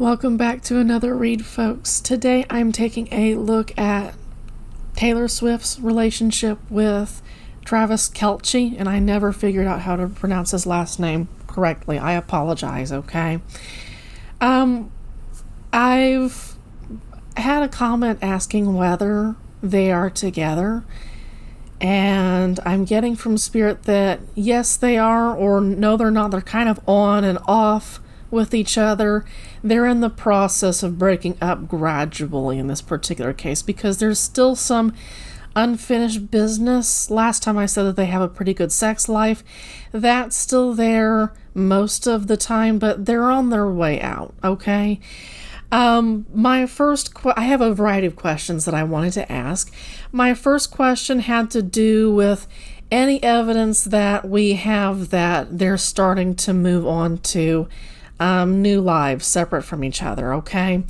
Welcome back to another read, folks. Today I'm taking a look at Taylor Swift's relationship with Travis Kelce, and I never figured out how to pronounce his last name correctly. I apologize, okay? I've had a comment asking whether they are together, and I'm getting from Spirit that yes, they are, or no, they're not. They're kind of on and off with each other. They're in the process of breaking up gradually in this particular case because there's still some unfinished business. Last time I said that they have a pretty good sex life. That's still there most of the time, but they're on their way out, okay? I have a variety of questions that I wanted to ask. My first question had to do with any evidence that we have that they're starting to move on to new lives separate from each other, okay?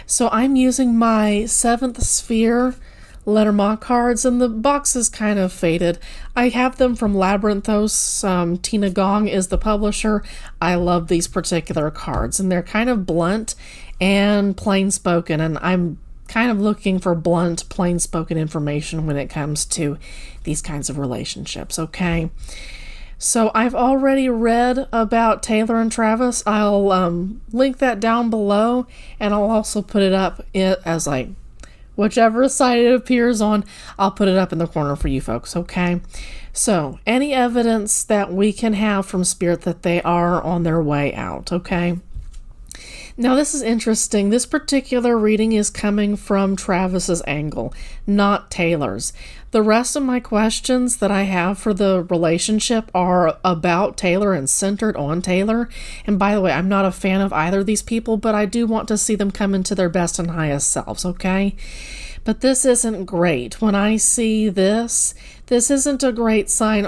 So I'm using my 7th Sphere Lenormand cards, and the box is kind of faded. I have them from Labyrinthos. Tina Gong is the publisher. I love these particular cards, and they're kind of blunt and plain-spoken, and I'm kind of looking for blunt, plain-spoken information when it comes to these kinds of relationships, okay? So I've already read about Taylor and Travis. I'll link that down below, and I'll also put it up as whichever side it appears on, I'll put it up in the corner for you folks, okay? So any evidence that we can have from Spirit that they are on their way out, okay? Now, this is interesting. This particular reading is coming from Travis's angle, not Taylor's. The rest of my questions that I have for the relationship are about Taylor and centered on Taylor. And by the way, I'm not a fan of either of these people, but I do want to see them come into their best and highest selves, okay? But this isn't great. When I see this isn't a great sign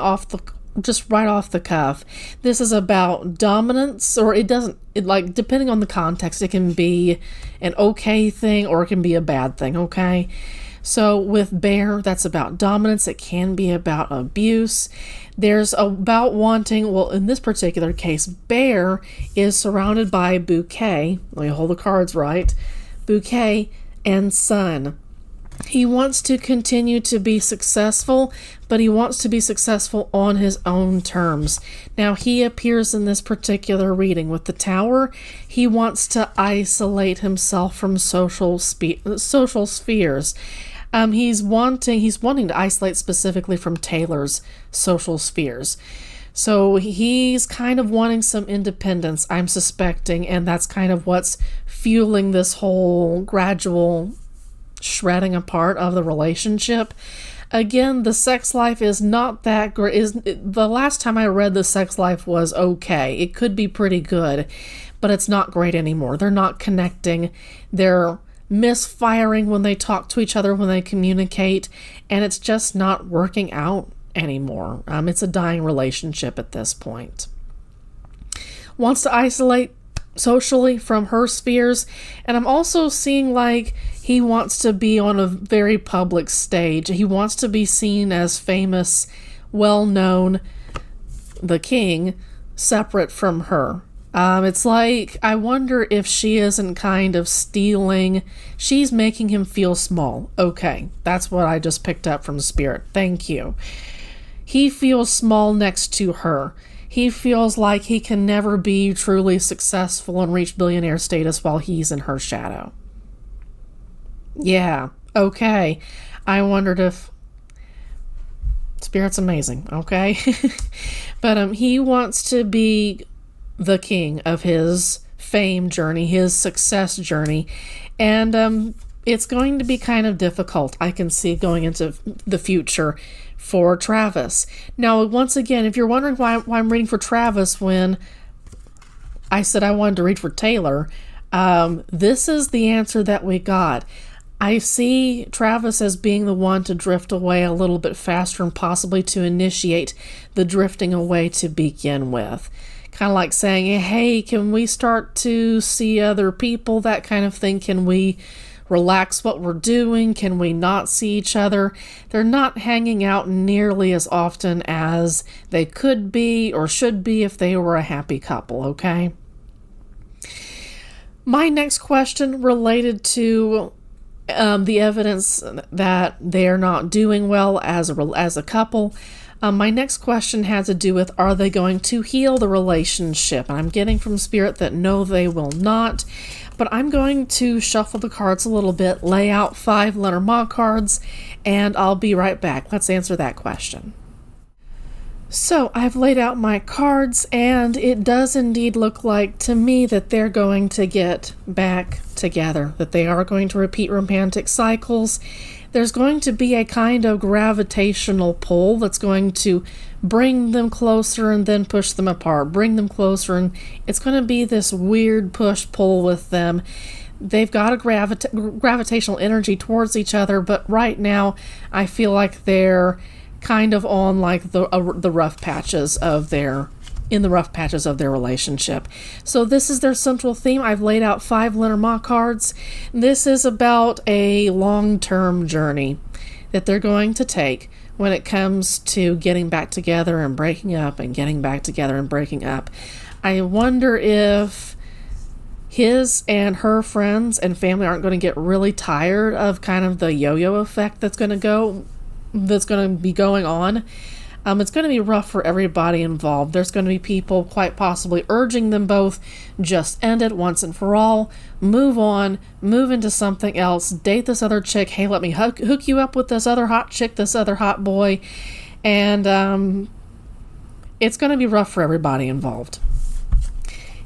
just right off the cuff. This is about dominance, or depending on the context, it can be an okay thing or it can be a bad thing, okay? So with Bear, that's about dominance. It can be about abuse. There's about wanting, in this particular case, Bear is surrounded by Bouquet. Let me hold the cards right. Bouquet and Sun. He wants to continue to be successful, but he wants to be successful on his own terms. Now, he appears in this particular reading with the Tower. He wants to isolate himself from social spheres. He's wanting to isolate specifically from Taylor's social spheres. So he's kind of wanting some independence, I'm suspecting, and that's kind of what's fueling this whole gradual shredding apart of the relationship. Again, the sex life is not that great. The last time I read, the sex life was okay. It could be pretty good, but it's not great anymore. They're not connecting. They're misfiring when they talk to each other, when they communicate, and it's just not working out anymore. It's a dying relationship at this point. Wants to isolate socially from her spheres, and I'm also seeing he wants to be on a very public stage. He wants to be seen as famous, well-known, the king, separate from her. It's I wonder if she isn't kind of stealing. She's making him feel small. Okay, that's what I just picked up from Spirit. Thank you. He feels small next to her. He feels like he can never be truly successful and reach billionaire status while he's in her shadow. Yeah, okay. I wondered if Spirit's amazing, okay? But he wants to be the king of his fame journey, his success journey, and it's going to be kind of difficult, I can see, going into the future for Travis. Now, once again, if you're wondering why I'm reading for Travis when I said I wanted to read for Taylor, this is the answer that we got. I see Travis as being the one to drift away a little bit faster and possibly to initiate the drifting away to begin with. Kind of like saying, hey, can we start to see other people, that kind of thing? Can we relax what we're doing? Can we not see each other? They're not hanging out nearly as often as they could be or should be if they were a happy couple, okay? My next question related to the evidence that they're not doing well as a couple. My next question had to do with, are they going to heal the relationship? And I'm getting from Spirit that no, they will not. But I'm going to shuffle the cards a little bit, lay out 5 Lenormand cards, and I'll be right back. Let's answer that question. So I've laid out my cards, and it does indeed look like to me that they're going to get back together, that they are going to repeat romantic cycles. There's going to be a kind of gravitational pull that's going to bring them closer and then push them apart, bring them closer, and it's going to be this weird push-pull with them. They've got a gravitational energy towards each other, but right now I feel like they're kind of on like the rough patches of their relationship. So this is their central theme. I've laid out 5 Lenormand cards. This is about a long-term journey that they're going to take when it comes to getting back together and breaking up and getting back together and breaking up. I wonder if his and her friends and family aren't going to get really tired of kind of the yo-yo effect that's going to be going on. It's going to be rough for everybody involved. There's going to be people quite possibly urging them both, just end it once and for all, move on, move into something else, date this other chick, hey, let me hook you up with this other hot chick, this other hot boy, and it's going to be rough for everybody involved.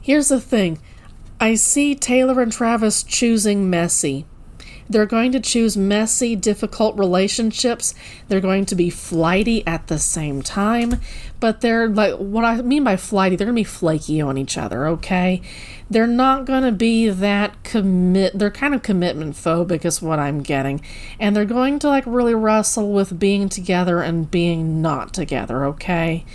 Here's the thing. I see Taylor and Travis choosing messy. They're going to choose messy, difficult relationships. They're going to be flighty at the same time. But they're like, what I mean by flighty, they're going to be flaky on each other, okay? They're not going to be that they're kind of commitment phobic is what I'm getting. And they're going to like really wrestle with being together and being not together, okay?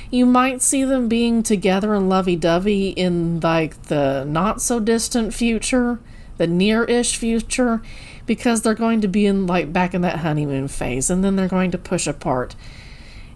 You might see them being together and lovey-dovey in like the not so distant future, the near-ish future, because they're going to be in like back in that honeymoon phase, and then they're going to push apart.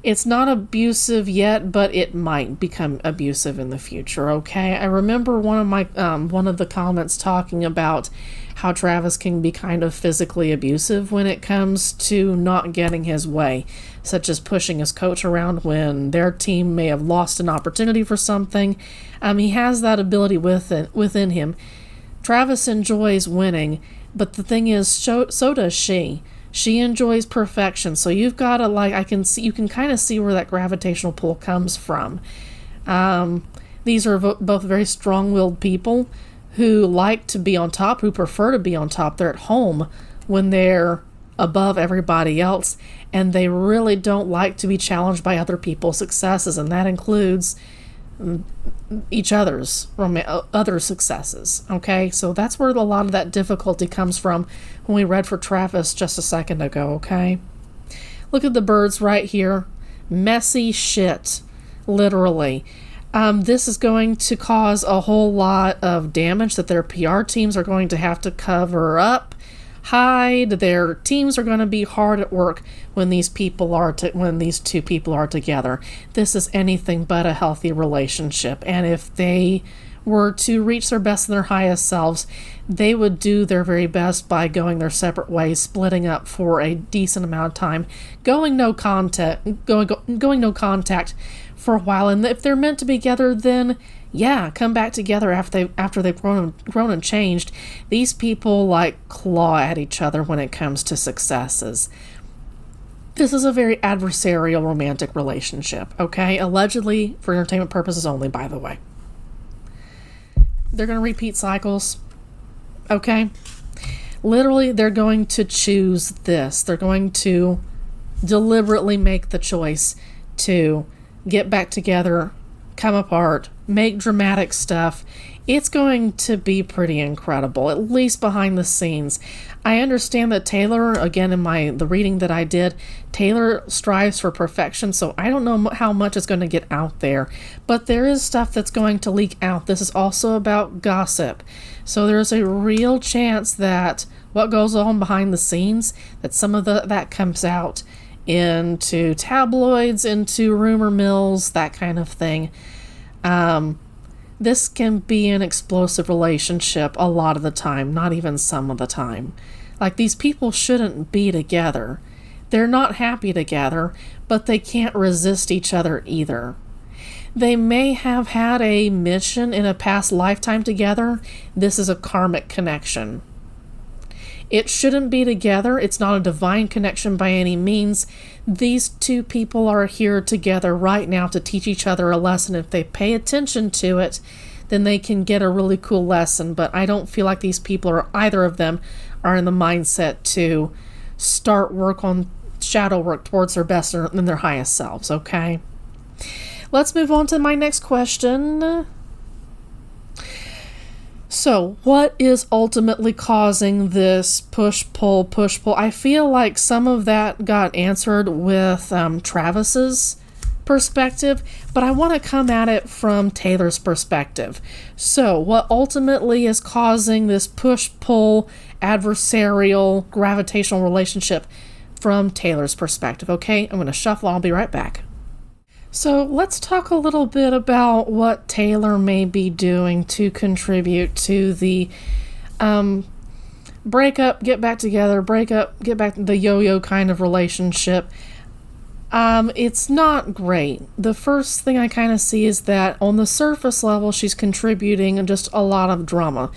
It's not abusive yet, but it might become abusive in the future, okay? I remember one of the comments talking about how Travis can be kind of physically abusive when it comes to not getting his way, such as pushing his coach around when their team may have lost an opportunity for something. He has that ability within him. Travis enjoys winning, but the thing is, so does she. She enjoys perfection, so you've got to you can kind of see where that gravitational pull comes from. These are both very strong-willed people who like to be on top, who prefer to be on top. They're at home when they're above everybody else, and they really don't like to be challenged by other people's successes, and that includes each other's other successes. Okay, so that's where a lot of that difficulty comes from when we read for Travis just a second ago. Okay, look at the birds right here. Messy shit, literally. This is going to cause a whole lot of damage that their PR teams are going to have to cover up, hide. Their teams are going to be hard at work when these two people are together. This is anything but a healthy relationship, and if they were to reach their best and their highest selves, they would do their very best by going their separate ways, splitting up for a decent amount of time, going no contact for a while. And if they're meant to be together, then yeah, come back together after they've grown and changed. These people like claw at each other when it comes to successes. This is a very adversarial romantic relationship, okay? Allegedly for entertainment purposes only, by the way. They're going to repeat cycles, okay? Literally, they're going to choose this. They're going to deliberately make the choice to get back together, come apart, make dramatic stuff. It's going to be pretty incredible, at least behind the scenes. I understand that Taylor, again, in the reading that I did, Taylor strives for perfection, so I don't know how much is going to get out there, but there is stuff that's going to leak out. This is also about gossip, so there's a real chance that what goes on behind the scenes, that some of that comes out into tabloids, into rumor mills, that kind of thing. this can be an explosive relationship a lot of the time, not even some of the time. Like, these people shouldn't be together. They're not happy together, but they can't resist each other either. They may have had a mission in a past lifetime together. This is a karmic connection. It shouldn't be together. It's not a divine connection by any means. These two people are here together right now to teach each other a lesson. If they pay attention to it, then they can get a really cool lesson. But I don't feel like these people, or either of them, are in the mindset to start work on shadow work towards their best and their highest selves, okay? Let's move on to my next question. So, what is ultimately causing this push-pull? I feel like some of that got answered with Travis's perspective, but I want to come at it from Taylor's perspective. So, what ultimately is causing this push-pull, adversarial, gravitational relationship from Taylor's perspective? Okay, I'm going to shuffle. I'll be right back. So let's talk a little bit about what Taylor may be doing to contribute to the breakup, get back together, breakup, get back, the yo-yo kind of relationship. It's not great. The first thing I kind of see is that on the surface level, she's contributing just a lot of drama.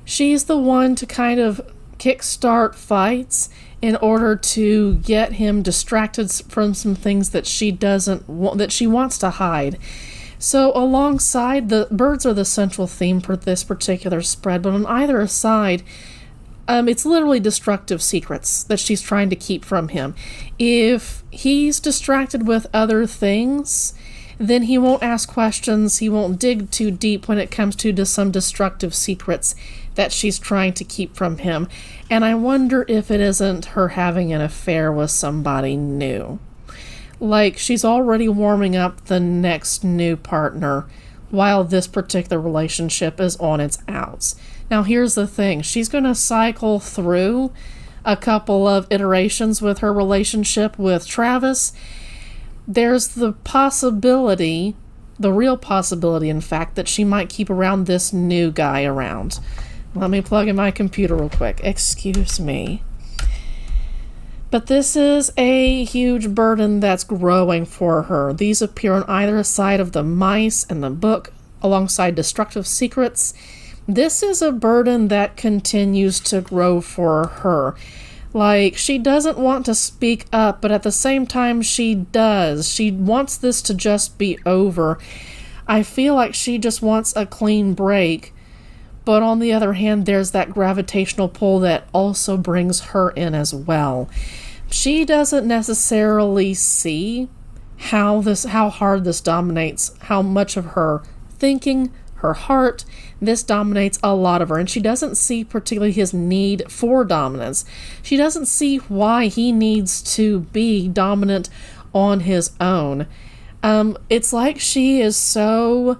She's the one to kind of kickstart fights in order to get him distracted from some things that she doesn't want, that she wants to hide. So alongside, the birds are the central theme for this particular spread, but on either side, it's literally destructive secrets that she's trying to keep from him. If he's distracted with other things, then he won't ask questions, he won't dig too deep when it comes to some destructive secrets that she's trying to keep from him. And I wonder if it isn't her having an affair with somebody new. Like, she's already warming up the next new partner while this particular relationship is on its outs. Now, here's the thing. She's going to cycle through a couple of iterations with her relationship with Travis. There's the possibility, the real possibility, in fact, that she might keep around this new guy around. Let me plug in my computer real quick. Excuse me. But this is a huge burden that's growing for her. These appear on either side of the mice and the book, alongside destructive secrets. This is a burden that continues to grow for her. Like, she doesn't want to speak up, but at the same time she does. She wants this to just be over. I feel like she just wants a clean break. But on the other hand, there's that gravitational pull that also brings her in as well. She doesn't necessarily see how hard this dominates, how much of her thinking, her heart, this dominates a lot of her. And she doesn't see particularly his need for dominance. She doesn't see why he needs to be dominant on his own. It's like she is so...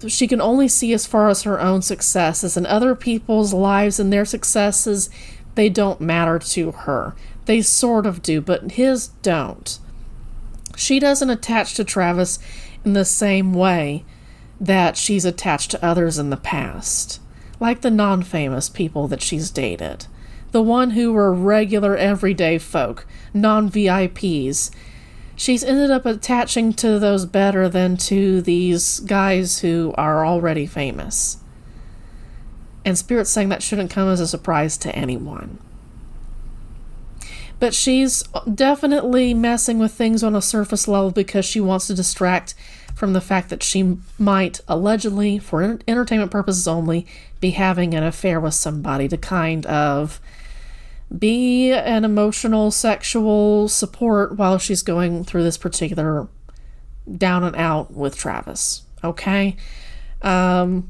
she can only see as far as her own successes, and other people's lives and their successes, they don't matter to her. They sort of do, but his don't. She doesn't attach to Travis in the same way that she's attached to others in the past, like the non-famous people that she's dated, the one who were regular everyday folk, non-VIPs. She's ended up attaching to those better than to these guys who are already famous. And Spirit's saying that shouldn't come as a surprise to anyone. But she's definitely messing with things on a surface level because she wants to distract from the fact that she might, allegedly, for entertainment purposes only, be having an affair with somebody to kind of be an emotional, sexual support while she's going through this particular down and out with Travis. Okay? Let's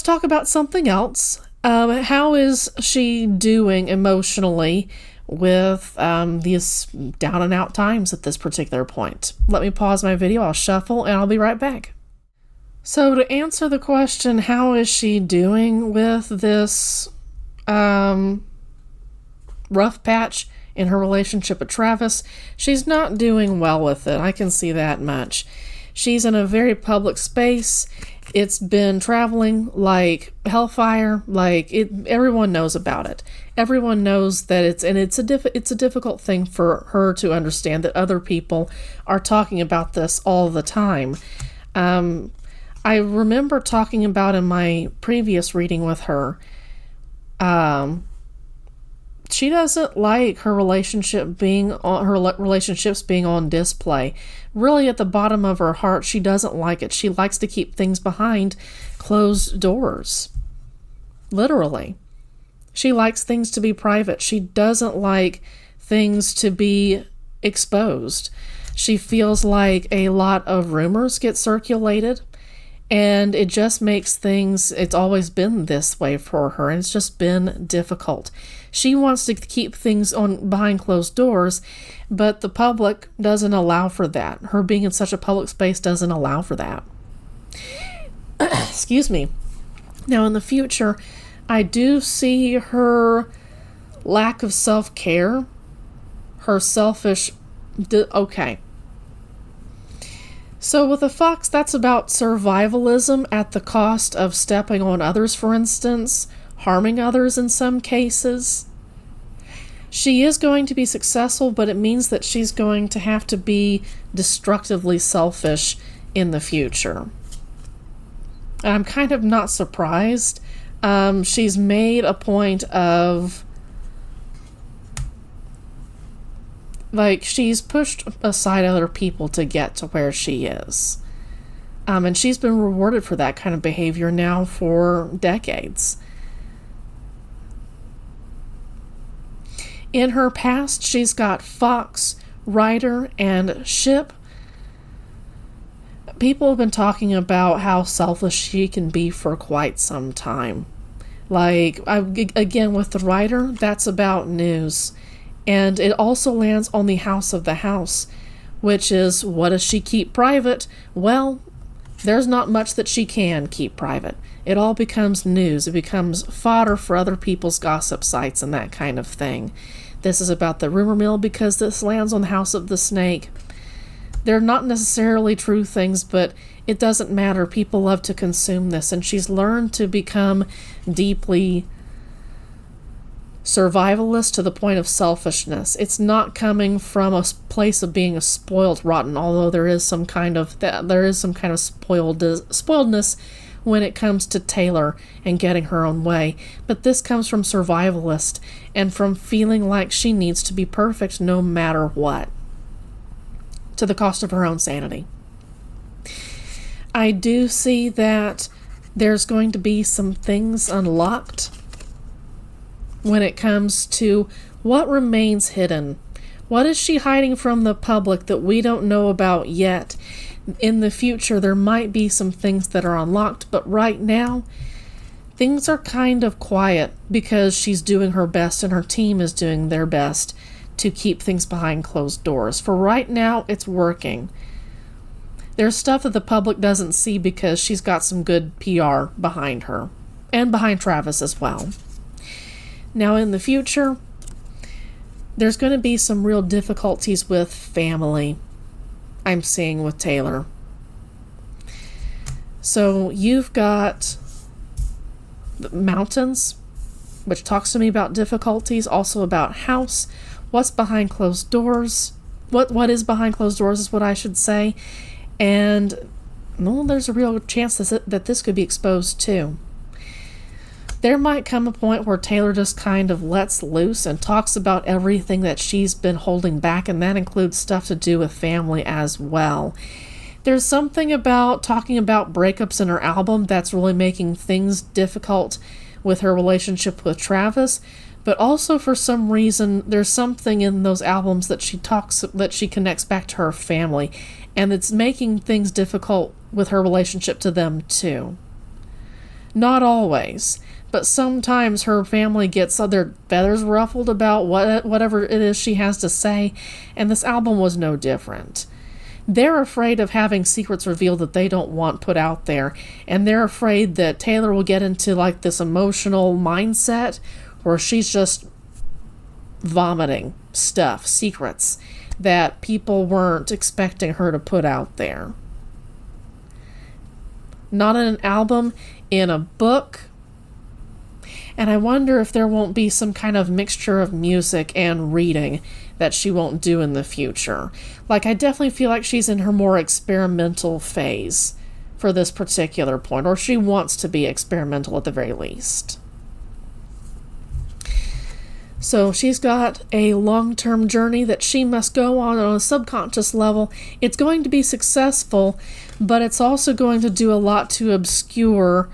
talk about something else. How is she doing emotionally with these down and out times at this particular point? Let me pause my video, I'll shuffle, and I'll be right back. So to answer the question, how is she doing with this rough patch in her relationship with Travis? She's not doing well with it. I can see that much. She's in a very public space. It's been traveling like hellfire. Everyone knows about it. Everyone knows that it's a difficult thing for her to understand that other people are talking about this all the time. I remember talking about in my previous reading with her, she doesn't like her relationships being on display. Really, at the bottom of her heart, she doesn't like it. She likes to keep things behind closed doors. Literally. She likes things to be private. She doesn't like things to be exposed. She feels like a lot of rumors get circulated, and it just makes things, it's always been this way for her, and it's just been difficult. She wants to keep things on behind closed doors, but the public doesn't allow for that. Her being in such a public space doesn't allow for that. Excuse me. Now, in the future, I do see her lack of self-care, her selfish... Okay. So with the fox, that's about survivalism at the cost of stepping on others, for instance, harming others in some cases. She is going to be successful, but it means that she's going to have to be destructively selfish in the future. I'm kind of not surprised. She's made a point of... she's pushed aside other people to get to where she is. And she's been rewarded for that kind of behavior now for decades. In her past, she's got fox, rider, and ship. People have been talking about how selfish she can be for quite some time. Again, with the rider, that's about news. And it also lands on the house of the house, which is, what does she keep private? Well, there's not much that she can keep private. It all becomes news. It becomes fodder for other people's gossip sites and that kind of thing. This is about the rumor mill because this lands on the house of the snake. They're not necessarily true things, but it doesn't matter. People love to consume this, and she's learned to become deeply survivalist to the point of selfishness. It's not coming from a place of being a spoiled rotten, although there is some kind of spoiledness when it comes to Taylor and getting her own way. But this comes from survivalist and from feeling like she needs to be perfect no matter what, to the cost of her own sanity. I do see that there's going to be some things unlocked when it comes to what remains hidden. What is she hiding from the public that we don't know about yet? In the future, there might be some things that are unlocked, but right now, things are kind of quiet because she's doing her best and her team is doing their best to keep things behind closed doors. For right now, it's working. There's stuff that the public doesn't see because she's got some good PR behind her, and behind Travis as well. Now, in the future, there's going to be some real difficulties with family, I'm seeing with Taylor. So you've got the mountains, which talks to me about difficulties, also about house, what's behind closed doors, what is behind closed doors is what I should say, and well, there's a real chance that this could be exposed too. There might come a point where Taylor just kind of lets loose and talks about everything that she's been holding back, and that includes stuff to do with family as well. There's something about talking about breakups in her album that's really making things difficult with her relationship with Travis, but also for some reason there's something in those albums that she connects back to her family, and it's making things difficult with her relationship to them too. Not always, but sometimes her family gets their feathers ruffled about whatever it is she has to say, and this album was no different. They're afraid of having secrets revealed that they don't want put out there, and they're afraid that Taylor will get into this emotional mindset where she's just vomiting stuff, secrets, that people weren't expecting her to put out there. not in an album, in a book. And I wonder if there won't be some kind of mixture of music and reading that she won't do in the future. Like, I definitely feel like she's in her more experimental phase for this particular point, or she wants to be experimental at the very least. So she's got a long-term journey that she must go on a subconscious level. It's going to be successful, but it's also going to do a lot to obscure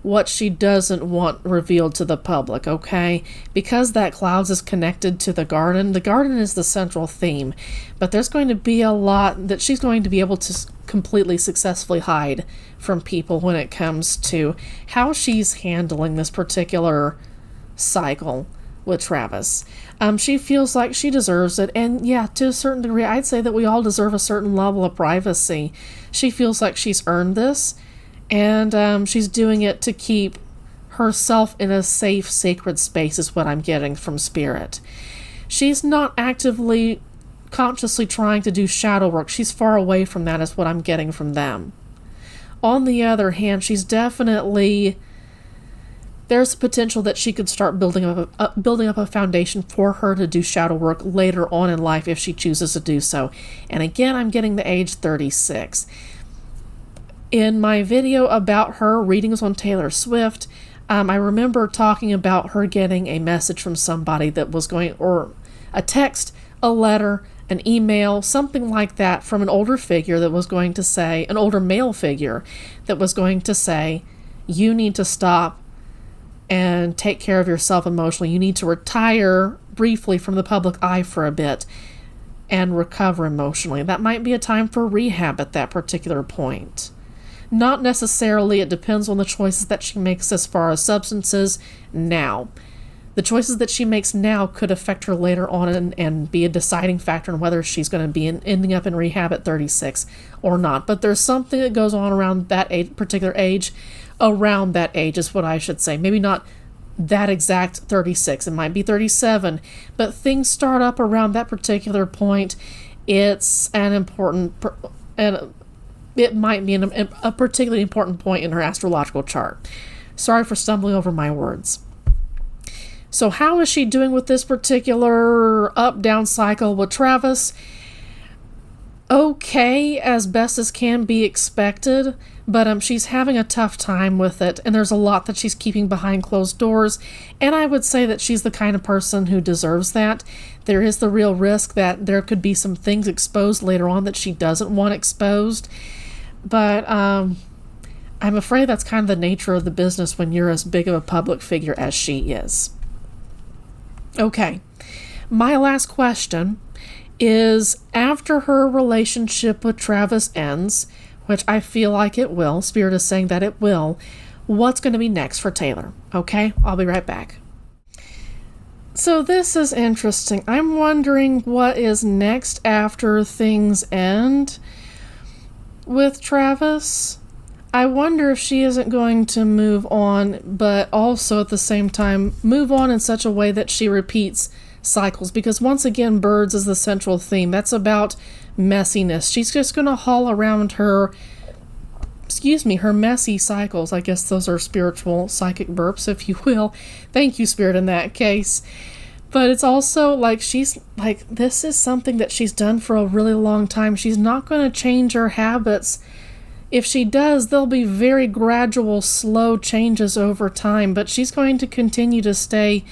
what she doesn't want revealed to the public, okay? Because that clouds is connected to the garden is the central theme, but there's going to be a lot that she's going to be able to completely successfully hide from people when it comes to how she's handling this particular cycle with Travis. She feels like she deserves it, and yeah, to a certain degree, I'd say that we all deserve a certain level of privacy. She feels like she's earned this, and she's doing it to keep herself in a safe, sacred space is what I'm getting from Spirit. She's not actively, consciously trying to do shadow work. She's far away from that is what I'm getting from them. On the other hand, she's definitely... there's a potential that she could start building up a foundation for her to do shadow work later on in life if she chooses to do so. And again, I'm getting the age 36. In my video about her readings on Taylor Swift, I remember talking about her getting a message from somebody that was going, or a text, a letter, an email, something like that from an older figure that was going to say, an older male figure that was going to say, you need to stop and take care of yourself emotionally. You need to retire briefly from the public eye for a bit and recover emotionally. That might be a time for rehab at that particular point. Not necessarily, it depends on the choices that she makes as far as substances now. The choices that she makes now could affect her later on and be a deciding factor in whether she's going to be ending up in rehab at 36 or not. But there's something that goes on around that particular age. Around that age is what I should say. Maybe not that exact 36. It might be 37. But things start up around that particular point. It's an important... and it might be a particularly important point in her astrological chart. Sorry for stumbling over my words. So how is she doing with this particular up-down cycle with Travis? Okay, as best as can be expected, but she's having a tough time with it, and there's a lot that she's keeping behind closed doors, and I would say that she's the kind of person who deserves that. There is the real risk that there could be some things exposed later on that she doesn't want exposed, but I'm afraid that's kind of the nature of the business when you're as big of a public figure as she is. Okay, my last question is, after her relationship with Travis ends, which I feel like it will, Spirit is saying that it will, what's going to be next for Taylor? Okay, I'll be right back. So this is interesting. I'm wondering what is next after things end with Travis. I wonder if she isn't going to move on, but also at the same time move on in such a way that she repeats cycles, because once again, birds is the central theme. That's about messiness. She's just going to haul around her messy cycles. I guess those are spiritual psychic burps, if you will. Thank you, Spirit, in that case. But it's also like she's like, this is something that she's done for a really long time. She's not going to change her habits. If she does, there'll be very gradual, slow changes over time, but she's going to continue to stay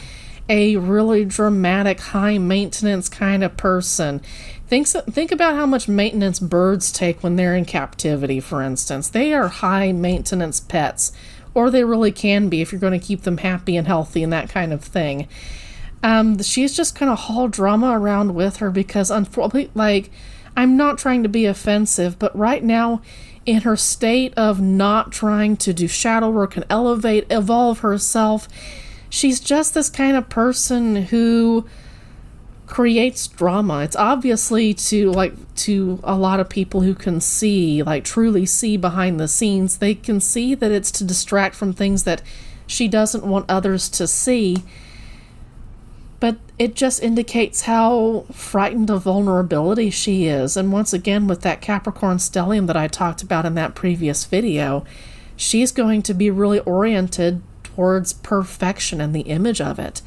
a really dramatic, high-maintenance kind of person. Think about how much maintenance birds take when they're in captivity, for instance. They are high-maintenance pets, or they really can be if you're going to keep them happy and healthy and that kind of thing. She's just going to haul drama around with her because, unfortunately, like, I'm not trying to be offensive, but right now, in her state of not trying to do shadow work and evolve herself, she's just this kind of person who creates drama. It's obviously to a lot of people who can see, like truly see behind the scenes, they can see that it's to distract from things that she doesn't want others to see. But it just indicates how frightened of vulnerability she is. And once again, with that Capricorn stellium that I talked about in that previous video, she's going to be really oriented towards perfection and the image of it.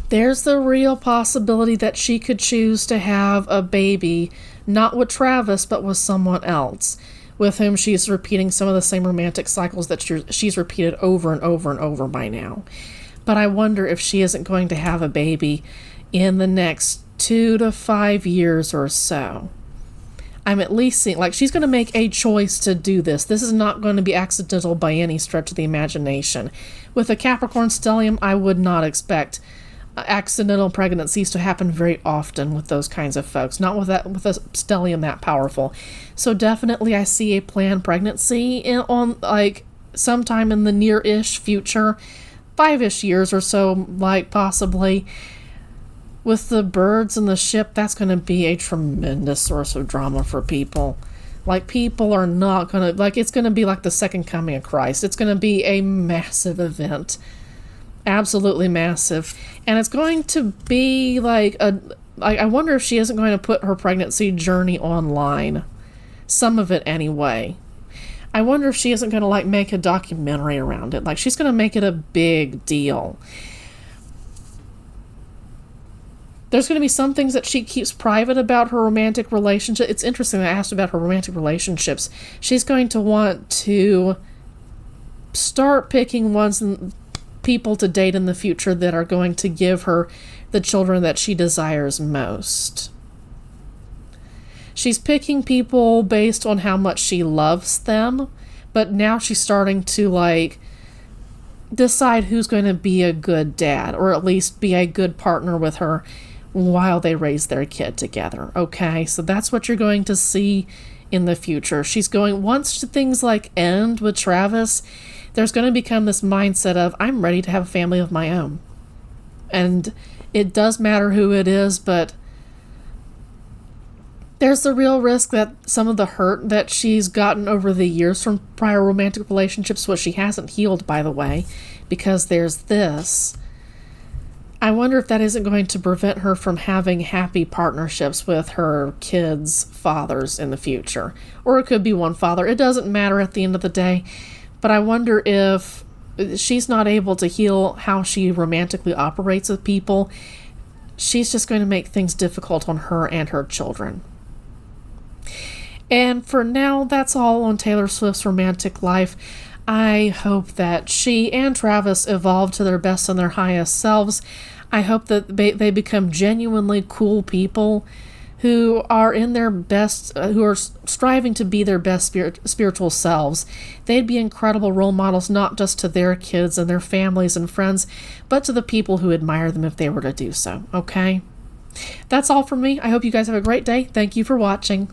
There's the real possibility that she could choose to have a baby, not with Travis, but with someone else, with whom she's repeating some of the same romantic cycles that she's repeated over and over and over by now. But I wonder if she isn't going to have a baby in the next 2 to 5 years or so. I'm at least seeing, like, she's going to make a choice to do this. This is not going to be accidental by any stretch of the imagination. With a Capricorn stellium, I would not expect accidental pregnancies to happen very often with those kinds of folks. Not with a stellium that powerful. So definitely I see a planned pregnancy on, like, sometime in the near-ish future. 5-ish years or so, like, possibly. With the birds and the ship, that's going to be a tremendous source of drama for people. Like, people are not going to, like, it's going to be like the second coming of Christ. It's going to be a massive event. Absolutely massive. And it's going to be like I wonder if she isn't going to put her pregnancy journey online. Some of it anyway. I wonder if she isn't going to, like, make a documentary around it. Like, she's going to make it a big deal. There's going to be some things that she keeps private about her romantic relationship. It's interesting that I asked about her romantic relationships. She's going to want to start picking people to date in the future that are going to give her the children that she desires most. She's picking people based on how much she loves them, but now she's starting to, like, decide who's going to be a good dad, or at least be a good partner with her while they raise their kid together. Okay, so that's what you're going to see in the future. She's going, once things, like, end with Travis, there's going to become this mindset of, I'm ready to have a family of my own. And it does matter who it is, but there's the real risk that some of the hurt that she's gotten over the years from prior romantic relationships, which she hasn't healed, by the way, because there's this. I wonder if that isn't going to prevent her from having happy partnerships with her kids' fathers in the future. Or it could be one father. It doesn't matter at the end of the day. But I wonder if she's not able to heal how she romantically operates with people. She's just going to make things difficult on her and her children. And for now, that's all on Taylor Swift's romantic life. I hope that she and Travis evolve to their best and their highest selves. I hope that they become genuinely cool people who are in their best, who are striving to be their best spiritual selves. They'd be incredible role models, not just to their kids and their families and friends, but to the people who admire them if they were to do so. Okay? That's all from me. I hope you guys have a great day. Thank you for watching.